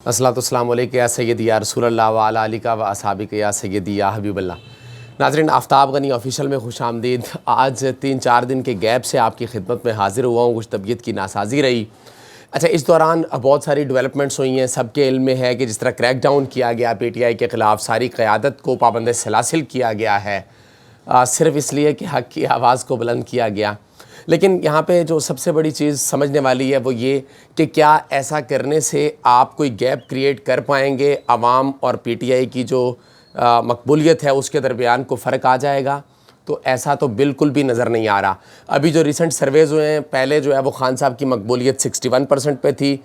अस्सलाम वालेकुम या सैयदी या रसूल अल्लाह व अला आलिका व असहाबिका या सैयदी या हबीब अल्लाह। नाज़रीन, आफ्ताब गनी ऑफिशियल में खुशामदीद। आज 3-4 दिन के गैप से आपकी खिदमत में हाज़िर हुआ हूँ। कुछ तबीयत की नासाजी रही। अच्छा, इस दौरान बहुत सारी डेवलपमेंट्स हुई हैं। सबके इल्म में है कि जिस तरह क्रैक डाउन किया गया PTI के ख़िलाफ़, सारी क़यादत को पाबंद सलासिल किया गया है, सिर्फ़ इसलिए कि हक़ की आवाज़ को बुलंद किया गया। लेकिन यहाँ पे जो सबसे बड़ी चीज़ समझने वाली है वो ये कि क्या ऐसा करने से आप कोई गैप क्रिएट कर पाएंगे, आवाम और PTI की जो मकबूलियत है उसके दरमियान को फ़र्क आ जाएगा? तो ऐसा तो बिल्कुल भी नज़र नहीं आ रहा। अभी जो रिसेंट सर्वेज़ हुए हैं, पहले जो है वो खान साहब की मकबूलियत 61% पे थी,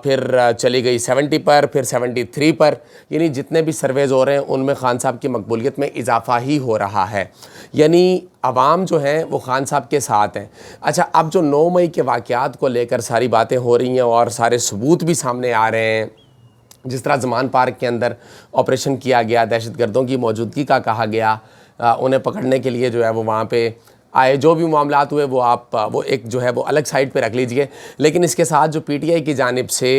फिर चली गई 70 पर, फिर 73 पर। यानी जितने भी सर्वेज़ हो रहे हैं उनमें खान साहब की मकबूलियत में इजाफ़ा ही हो रहा है। यानी अवाम जो हैं वो खान साहब के साथ हैं। अच्छा, अब जो 9 मई के वाक़यात को लेकर सारी बातें हो रही हैं और सारे सबूत भी सामने आ रहे हैं, जिस तरह ज़मान पार्क के अंदर ऑपरेशन किया गया, दहशतगर्दों की मौजूदगी का कहा गया, उन्हें पकड़ने के लिए जो है वो वहाँ पे आए, जो भी मामलात हुए वो आप वो एक जो है वो अलग साइड पे रख लीजिए। लेकिन इसके साथ जो PTI की जानिब से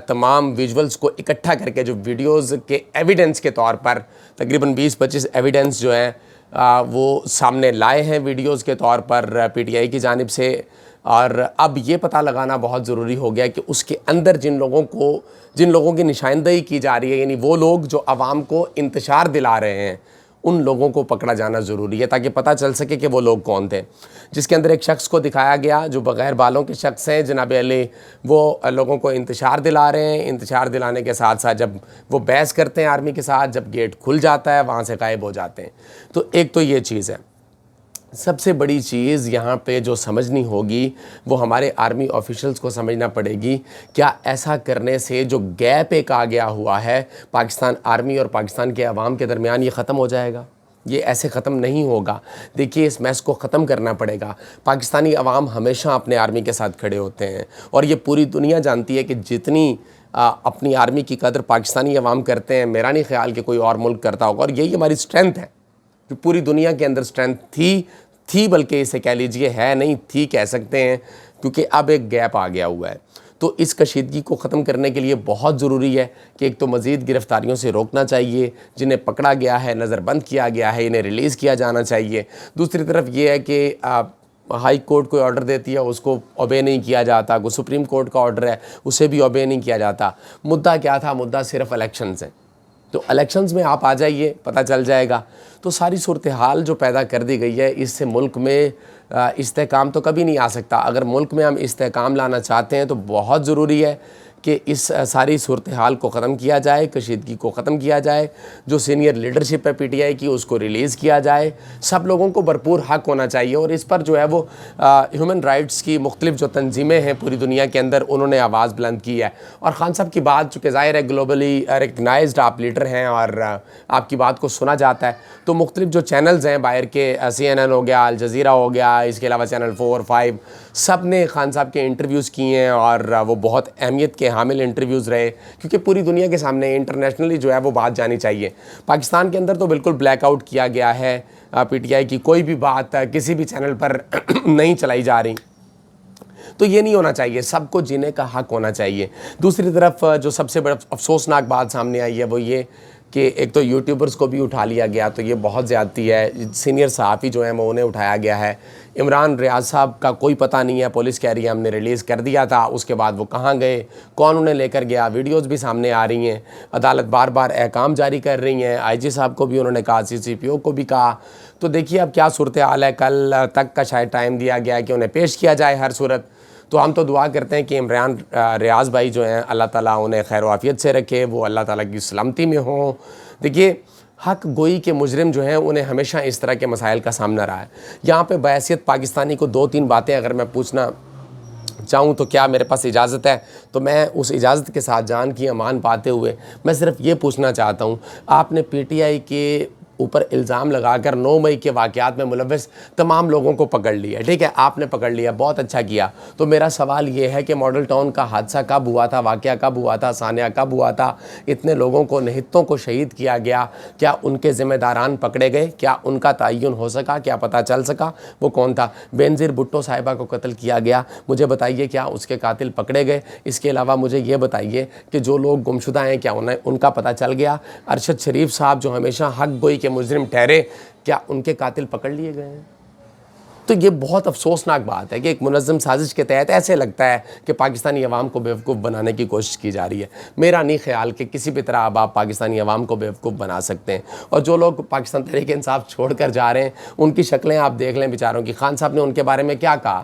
तमाम विजुअल्स को इकट्ठा करके जो वीडियोज़ के एविडेंस के तौर पर तकरीबन 20-25 एविडेंस जो हैं वो सामने लाए हैं वीडियोज़ के तौर पर PTI की जानिब से। और अब ये पता लगाना बहुत ज़रूरी हो गया कि उसके अंदर जिन लोगों की निशानदेही की जा रही है, यानी वो लोग जो आवाम को इंतशार दिला रहे हैं, उन लोगों को पकड़ा जाना ज़रूरी है ताकि पता चल सके कि वो लोग कौन थे। जिसके अंदर एक शख्स को दिखाया गया जो बग़ैर बालों के शख्स हैं, जनाब अली, वो लोगों को इंतशार दिला रहे हैं। इंतशार दिलाने के साथ साथ जब वो बहस करते हैं आर्मी के साथ, जब गेट खुल जाता है वहाँ से गायब हो जाते हैं। तो एक तो ये चीज़ है। सबसे बड़ी चीज़ यहाँ पे जो समझनी होगी वो हमारे आर्मी ऑफिशियल्स को समझना पड़ेगी, क्या ऐसा करने से जो गैप एक आ गया हुआ है पाकिस्तान आर्मी और पाकिस्तान के अवाम के दरमियान, ये ख़त्म हो जाएगा? ये ऐसे ख़त्म नहीं होगा। देखिए, इस मैस को ख़त्म करना पड़ेगा। पाकिस्तानी अवाम हमेशा अपने आर्मी के साथ खड़े होते हैं और ये पूरी दुनिया जानती है कि जितनी अपनी आर्मी की कदर पाकिस्तानी अवाम करते हैं, मेरा नहीं ख्याल कि कोई और मुल्क करता होगा। और यही हमारी स्ट्रेंथ है जो पूरी दुनिया के अंदर स्ट्रेंथ थी बल्कि इसे कह लीजिए है, नहीं थी कह सकते हैं, क्योंकि अब एक गैप आ गया हुआ है। तो इस कशीदगी को ख़त्म करने के लिए बहुत ज़रूरी है कि एक तो मज़ीद गिरफ़्तारियों से रोकना चाहिए, जिन्हें पकड़ा गया है, नज़रबंद किया गया है, इन्हें रिलीज़ किया जाना चाहिए। दूसरी तरफ ये है कि हाई कोर्ट कोई ऑर्डर देती है उसको ओबे नहीं किया जाता, कोई सुप्रीम कोर्ट का ऑर्डर है उसे भी ओबे नहीं किया जाता। मुद्दा क्या था? मुद्दा सिर्फ इलेक्शंस है। तो इलेक्शंस में आप आ जाइए, पता चल जाएगा। तो सारी सूरत हाल जो पैदा कर दी गई है, इससे मुल्क में इस्तेहकाम तो कभी नहीं आ सकता। अगर मुल्क में हम इस्तेहकाम लाना चाहते हैं तो बहुत ज़रूरी है कि इस सारी सूरत हाल को ख़त्म किया जाए, कशीदगी को ख़त्म किया जाए। जो सीनियर लीडरशिप है PTI की उसको रिलीज़ किया जाए। सब लोगों को भरपूर हक़ होना चाहिए और इस पर जो है वो ह्यूमन राइट्स की मुख्तलिफ जो तंजीमें हैं पूरी दुनिया के अंदर, उन्होंने आवाज़ बुलंद की है। और ख़ान साहब की बात चूँकि ज़ाहिर है ग्लोबली रिकगनाइज्ड आप लीडर हैं और आपकी बात को सुना जाता है, तो मुख्तलिफ जो चैनल्स हैं बाहर के, CNN हो गया, अल जज़ीरा हो गया, इसके अलावा चैनल 4, 5, सब ने ख़ान साहब के इंटरव्यूज़ किए हैं और वो बहुत अहमियत के हामिल इंटरव्यूज़ रहे, क्योंकि पूरी दुनिया के सामने इंटरनेशनली जो है वो बात जानी चाहिए। पाकिस्तान के अंदर तो बिल्कुल ब्लैकआउट किया गया है, PTI की कोई भी बात किसी भी चैनल पर नहीं चलाई जा रही। तो ये नहीं होना चाहिए, सबको जीने का हक़ होना चाहिए। दूसरी तरफ जो सबसे बड़ा अफसोसनाक बात सामने आई है वो ये कि एक तो यूट्यूबर्स को भी उठा लिया गया, तो ये बहुत ज़्यादती है। सीनियर सहाफ़ी जो हैं वो उन्हें उठाया गया है। इमरान रियाज साहब का कोई पता नहीं है, पुलिस कह रही है हमने रिलीज़ कर दिया था, उसके बाद वो कहाँ गए, कौन उन्हें लेकर गया, वीडियोज़ भी सामने आ रही हैं। अदालत बार बार अहकाम जारी कर रही हैं। IG साहब को भी उन्होंने कहा, CCPO को भी कहा। तो देखिए अब क्या सूरत हाल है। कल तक का शायद टाइम दिया गया है कि उन्हें पेश किया जाए हर सूरत। तो हम तो दुआ करते हैं कि इमरान रियाज भाई जो हैं, अल्लाह ताला उन्हें खैर वाफ़ियत से रखे, वो अल्लाह ताला की सलामती में हों। देखिए, हक़ गोई के मुजरिम जो हैं उन्हें हमेशा इस तरह के मसाइल का सामना रहा है। यहाँ पे बहैसियत पाकिस्तानी को 2-3 बातें अगर मैं पूछना चाहूँ तो क्या मेरे पास इजाज़त है? तो मैं उस इजाज़त के साथ जान की अमान पाते हुए मैं सिर्फ़ ये पूछना चाहता हूँ, आपने PTI के اوپر الزام لگا کر 9 مئی کے واقعات میں ملوث تمام لوگوں کو پکڑ لیا. ٹھیک ہے, آپ نے پکڑ لیا, بہت اچھا کیا. تو میرا سوال یہ ہے کہ ماڈل ٹاؤن کا حادثہ کب ہوا تھا, واقعہ کب ہوا تھا, سانحہ کب ہوا تھا, اتنے لوگوں کو, نہتوں کو شہید کیا گیا, کیا ان کے ذمہ داران پکڑے گئے, کیا ان کا تعین ہو سکا, کیا پتہ چل سکا وہ کون تھا؟ بینظیر بھٹو صاحبہ کو قتل کیا گیا, مجھے بتائیے کیا اس کے قاتل پکڑے گئے؟ اس کے علاوہ مجھے یہ بتائیے کہ جو لوگ گمشدہ ہیں کیا ان کا پتہ چل گیا؟ ارشد شریف صاحب جو ہمیشہ حق گوئی کے مجرم ٹھہرے, کیا ان کے قاتل پکڑ لیے گئے ہیں؟ تو یہ بہت افسوسناک بات ہے کہ ایک منظم سازش کے تحت ایسے لگتا ہے کہ پاکستانی عوام کو بیوقوف بنانے کی کوشش کی جا رہی ہے. میرا نہیں خیال کہ کسی بھی طرح اب آپ پاکستانی عوام کو بیوقوف بنا سکتے ہیں. اور جو لوگ پاکستان تحریک انصاف چھوڑ کر جا رہے ہیں ان کی شکلیں آپ دیکھ لیں بیچاروں کی. خان صاحب نے ان کے بارے میں کیا کہا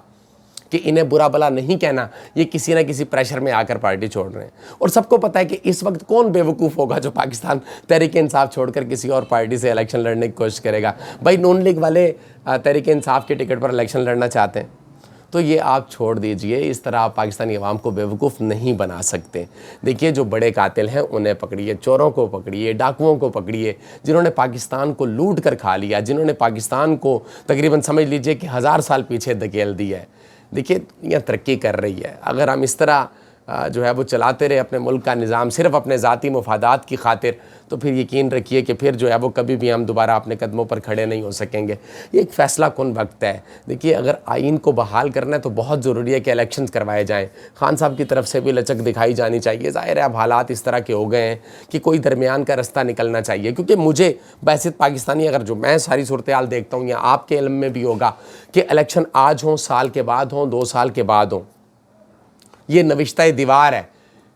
کہ انہیں برا بلا نہیں کہنا, یہ کسی نہ کسی پریشر میں آ کر پارٹی چھوڑ رہے ہیں. اور سب کو پتہ ہے کہ اس وقت کون بیوقوف ہوگا جو پاکستان تحریک انصاف چھوڑ کر کسی اور پارٹی سے الیکشن لڑنے کی کوشش کرے گا. بھائی نون لیگ والے تحریک انصاف کے ٹکٹ پر الیکشن لڑنا چاہتے ہیں تو یہ آپ چھوڑ دیجئے. اس طرح آپ پاکستانی عوام کو بیوقوف نہیں بنا سکتے. دیکھیے جو بڑے قاتل ہیں انہیں پکڑیے, چوروں کو پکڑیے, ڈاکوؤں کو پکڑیے, جنہوں نے پاکستان کو لوٹ کر کھا لیا, جنہوں نے پاکستان کو تقریباً سمجھ لیجئے کہ 1000 سال پیچھے دھکیل دیا ہے. دیکھیے دنیا ترقی کر رہی ہے, اگر ہم اس طرح جو ہے وہ چلاتے رہے اپنے ملک کا نظام صرف اپنے ذاتی مفادات کی خاطر, تو پھر یقین رکھیے کہ پھر جو ہے وہ کبھی بھی ہم دوبارہ اپنے قدموں پر کھڑے نہیں ہو سکیں گے. یہ ایک فیصلہ کن وقت ہے. دیکھیے اگر آئین کو بحال کرنا ہے تو بہت ضروری ہے کہ الیکشنز کروائے جائیں. خان صاحب کی طرف سے بھی لچک دکھائی جانی چاہیے. ظاہر ہے اب حالات اس طرح کے ہو گئے ہیں کہ کوئی درمیان کا رستہ نکلنا چاہیے, کیونکہ مجھے بحیثیت پاکستانی اگر جو میں ساری صورتحال دیکھتا ہوں یا آپ کے علم میں بھی ہوگا کہ الیکشن آج ہوں, سال کے بعد ہوں, 2 سال کے بعد ہوں, یہ نوشتہ دیوار ہے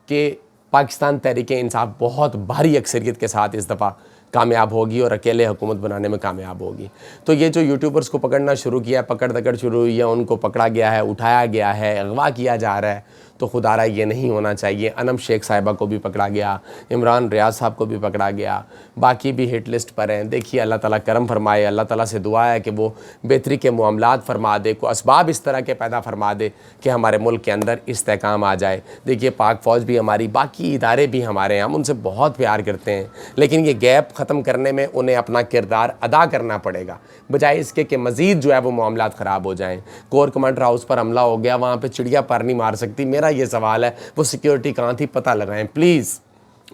کہ پاکستان تحریک انصاف بہت بھاری اکثریت کے ساتھ اس دفعہ کامیاب ہوگی اور اکیلے حکومت بنانے میں کامیاب ہوگی. تو یہ جو یوٹیوبرز کو پکڑنا شروع کیا ہے, پکڑ دکڑ شروع ہوئی ہے, ان کو پکڑا گیا ہے, اٹھایا گیا ہے, اغوا کیا جا رہا ہے, تو خدا را یہ نہیں ہونا چاہیے. انم شیخ صاحبہ کو بھی پکڑا گیا, عمران ریاض صاحب کو بھی پکڑا گیا, باقی بھی ہٹ لسٹ پر ہیں. دیکھیے اللہ تعالیٰ کرم فرمائے, اللہ تعالیٰ سے دعا ہے کہ وہ بہتری کے معاملات فرما دے, کو اسباب اس طرح کے پیدا فرما دے کہ ہمارے ملک کے اندر استحکام آ جائے. دیکھیے پاک فوج بھی ہماری, باقی ادارے بھی ہمارے ہیں, ہم ان سے بہت پیار کرتے ہیں, لیکن یہ گیپ ختم کرنے میں انہیں اپنا کردار ادا کرنا پڑے گا, بجائے اس کے کہ مزید جو ہے وہ معاملات خراب ہو جائیں. کور کمانڈر ہاؤس پر حملہ ہو گیا, وہاں پہ چڑیا پر نہیں مار سکتی. میرا یہ سوال ہے وہ سیکیورٹی کہاں تھی, پتہ لگائیں پلیز,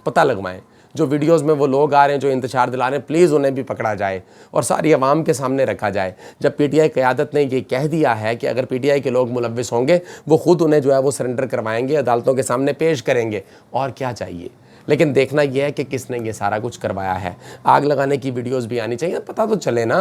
پتہ لگوائیں. جو ویڈیوز میں وہ لوگ آ رہے ہیں جو انتشار دلا رہے ہیں, پلیز انہیں بھی پکڑا جائے اور ساری عوام کے سامنے رکھا جائے. جب پی ٹی آئی قیادت نے یہ کہہ دیا ہے کہ اگر پی ٹی آئی کے لوگ ملوث ہوں گے وہ خود انہیں جو ہے وہ سرنڈر کروائیں گے, عدالتوں کے سامنے پیش کریں گے, اور کیا چاہیے. لیکن دیکھنا یہ ہے کہ کس نے یہ سارا کچھ کروایا ہے. آگ لگانے کی ویڈیوز بھی آنی چاہیے, پتہ تو چلے نا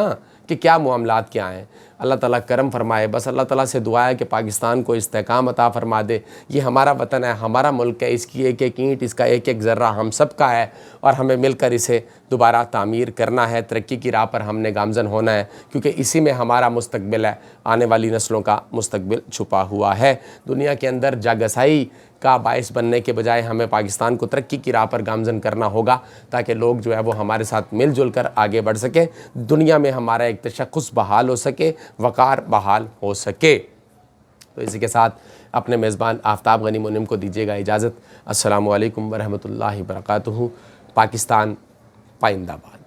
کہ کیا معاملات کیا ہیں. اللہ تعالیٰ کرم فرمائے. بس اللہ تعالیٰ سے دعا ہے کہ پاکستان کو استحکام عطا فرما دے. یہ ہمارا وطن ہے, ہمارا ملک ہے, اس کی ایک ایک اینٹ, اس کا ایک ایک ذرہ ہم سب کا ہے, اور ہمیں مل کر اسے دوبارہ تعمیر کرنا ہے. ترقی کی راہ پر ہم نے گامزن ہونا ہے, کیونکہ اسی میں ہمارا مستقبل ہے, آنے والی نسلوں کا مستقبل چھپا ہوا ہے. دنیا کے اندر جاگسائی کا باعث بننے کے بجائے ہمیں پاکستان کو ترقی کی راہ پر گامزن کرنا ہوگا, تاکہ لوگ جو ہے وہ ہمارے ساتھ مل جل کر آگے بڑھ سکیں, دنیا میں ہمارا ایک تشخص بحال ہو سکے, وقار بحال ہو سکے. تو اسی کے ساتھ اپنے میزبان آفتاب غنی منم کو دیجیے گا اجازت. السلام علیکم ورحمۃ اللہ وبرکاتہ. پاکستان پائندہ باد.